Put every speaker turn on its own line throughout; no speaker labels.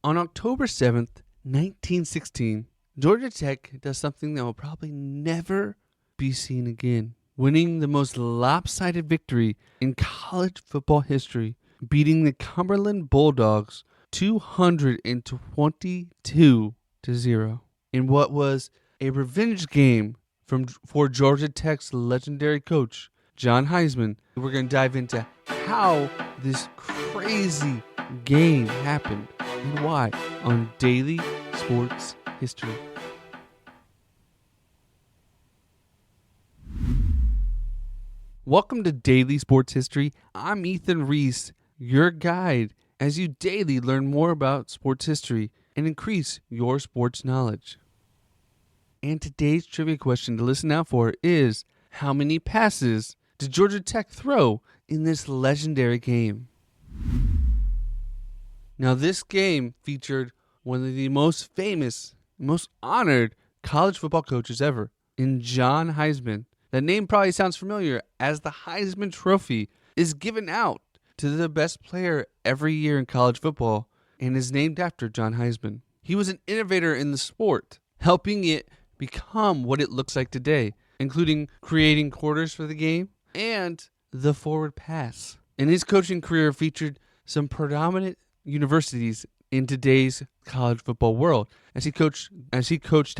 On October 7th, 1916, Georgia Tech does something that will probably never be seen again, winning the most lopsided victory in college football history, beating the Cumberland Bulldogs 222-0 in what was a revenge game for Georgia Tech's legendary coach, John Heisman. We're going to dive into how this crazy game happened and why on Daily Sports History. Welcome to Daily Sports History. I'm Ethan Reese, your guide, as you daily learn more about sports history and increase your sports knowledge. And today's trivia question to listen out for is, how many passes did Georgia Tech throw in this legendary game? Now, this game featured one of the most famous, most honored college football coaches ever, in John Heisman. That name probably sounds familiar, as the Heisman Trophy is given out to the best player every year in college football and is named after John Heisman. He was an innovator in the sport, helping it become what it looks like today, including creating quarters for the game and the forward pass. And his coaching career featured some predominant universities in today's college football world, as he coached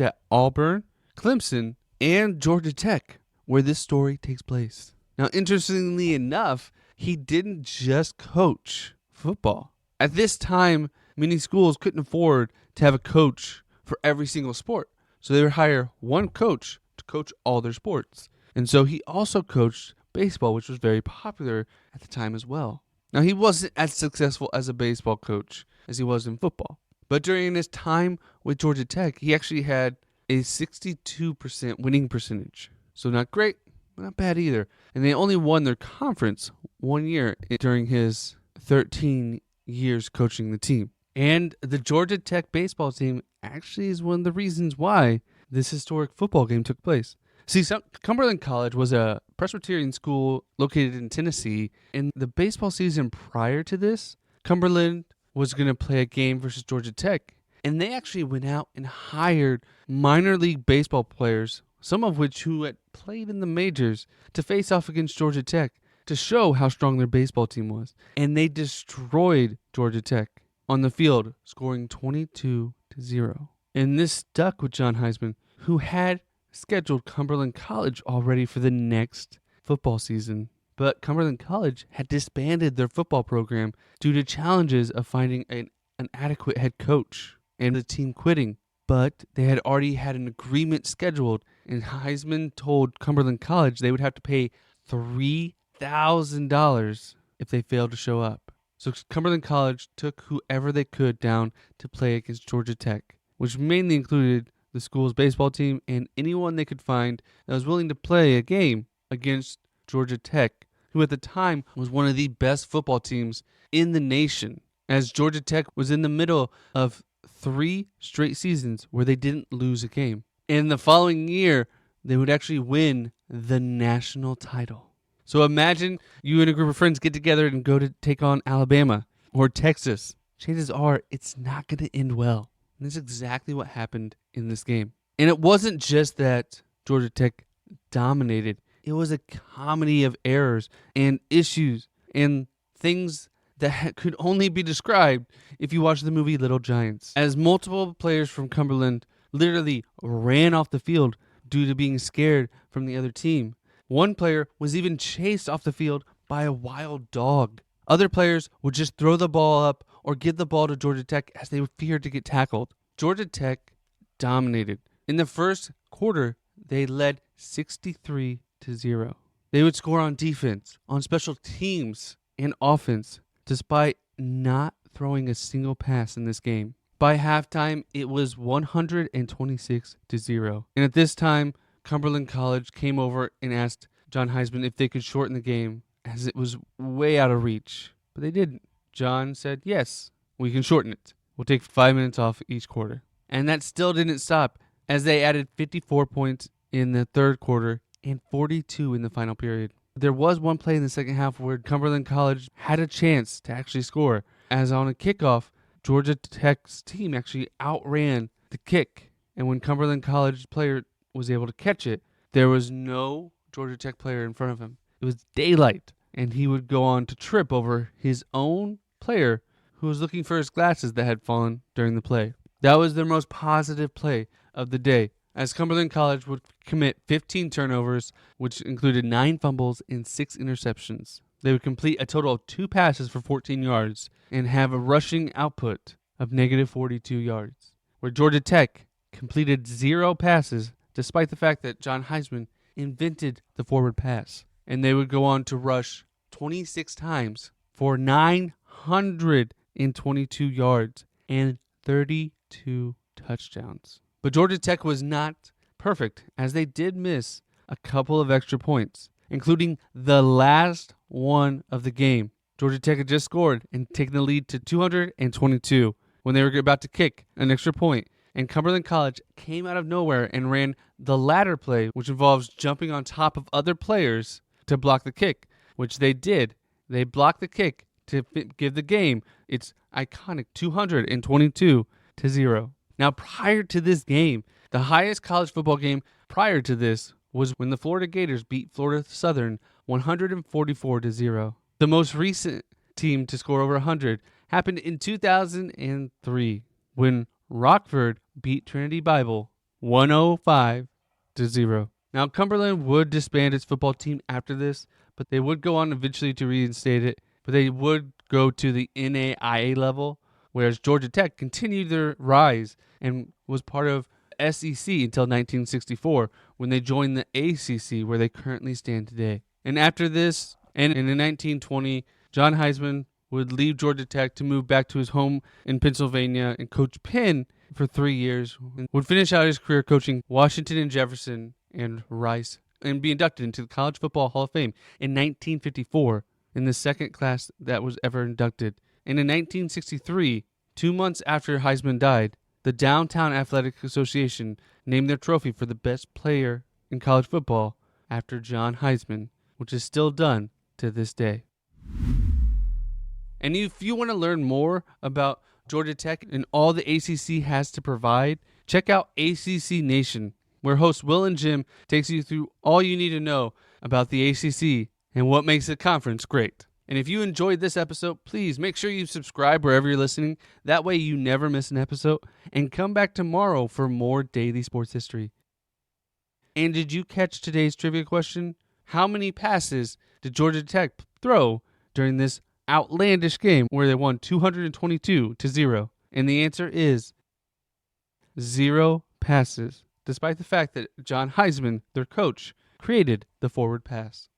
at Auburn, Clemson, and Georgia Tech, where this story takes place. Now, interestingly enough, he didn't just coach football. At this time, many schools couldn't afford to have a coach for every single sport, so they would hire one coach to coach all their sports. And so he also coached baseball, which was very popular at the time as well. Now, he wasn't as successful as a baseball coach as he was in football, but during his time with Georgia Tech, he actually had a 62% winning percentage. So not great, but not bad either. And they only won their conference one year during his 13 years coaching the team. And the Georgia Tech baseball team actually is one of the reasons why this historic football game took place. See, Cumberland College was a Presbyterian school located in Tennessee. In the baseball season prior to this, Cumberland was going to play a game versus Georgia Tech. And they actually went out and hired minor league baseball players, some of which who had played in the majors, to face off against Georgia Tech to show how strong their baseball team was. And they destroyed Georgia Tech on the field, scoring 22-0. And this stuck with John Heisman, who had scheduled Cumberland College already for the next football season. But Cumberland College had disbanded their football program due to challenges of finding an adequate head coach and the team quitting. But they had already had an agreement scheduled, and Heisman told Cumberland College they would have to pay $3,000 if they failed to show up. So Cumberland College took whoever they could down to play against Georgia Tech, which mainly included the school's baseball team and anyone they could find that was willing to play a game against Georgia Tech, who at the time was one of the best football teams in the nation, as Georgia Tech was in the middle of 3 straight seasons where they didn't lose a game. In the following year, they would actually win the national title. So imagine you and a group of friends get together and go to take on Alabama or Texas. Chances are it's not going to end well. And that's exactly what happened in this game. And it wasn't just that Georgia Tech dominated. It was a comedy of errors and issues and things that could only be described if you watch the movie Little Giants, as multiple players from Cumberland literally ran off the field due to being scared from the other team. One player was even chased off the field by a wild dog. Other players would just throw the ball up or give the ball to Georgia Tech as they feared to get tackled. Georgia Tech dominated. In the first quarter, they led 63-0. They would score on defense, on special teams, and offense, despite not throwing a single pass in this game. By halftime, it was 126-0. And at this time, Cumberland College came over and asked John Heisman if they could shorten the game, as it was way out of reach. But they didn't. John said, yes, we can shorten it. We'll take 5 minutes off each quarter. And that still didn't stop, as they added 54 points in the third quarter and 42 in the final period. There was one play in the second half where Cumberland College had a chance to actually score, as on a kickoff, Georgia Tech's team actually outran the kick. And when Cumberland College player was able to catch it, there was no Georgia Tech player in front of him. It was daylight, and he would go on to trip over his own player who was looking for his glasses that had fallen during the play. That was their most positive play of the day, as Cumberland College would commit 15 turnovers, which included 9 fumbles and 6 interceptions. They would complete a total of 2 passes for 14 yards and have a rushing output of negative 42 yards, where Georgia Tech completed 0 passes, despite the fact that John Heisman invented the forward pass. And they would go on to rush 26 times for 922 yards and 32 touchdowns. But Georgia Tech was not perfect, as they did miss a couple of extra points, including the last one of the game. Georgia Tech had just scored and taken the lead to 222 when they were about to kick an extra point. And Cumberland College came out of nowhere and ran the ladder play, which involves jumping on top of other players to block the kick, which they did. They blocked the kick to give the game its iconic 222-0. Now, prior to this game, the highest college football game prior to this was when the Florida Gators beat Florida Southern 144-0. The most recent team to score over 100 happened in 2003 when Rockford beat Trinity Bible 105-0. Now, Cumberland would disband its football team after this, but they would go on eventually to reinstate it. But they would go to the NAIA level, whereas Georgia Tech continued their rise and was part of SEC until 1964, when they joined the ACC, where they currently stand today. And after this, and in 1920, John Heisman would leave Georgia Tech to move back to his home in Pennsylvania and coach Penn for 3 years, and would finish out his career coaching Washington and Jefferson and Rice, and be inducted into the College Football Hall of Fame in 1954, in the second class that was ever inducted. And in 1963, 2 months after Heisman died, the Downtown Athletic Association named their trophy for the best player in college football after John Heisman, which is still done to this day. And if you want to learn more about Georgia Tech and all the ACC has to provide, check out ACC Nation, where hosts Will and Jim takes you through all you need to know about the ACC and what makes the conference great. And if you enjoyed this episode, please make sure you subscribe wherever you're listening. That way you never miss an episode. And come back tomorrow for more daily sports history. And did you catch today's trivia question? How many passes did Georgia Tech throw during this outlandish game where they won 222-0? And the answer is 0 passes, despite the fact that John Heisman, their coach, created the forward pass.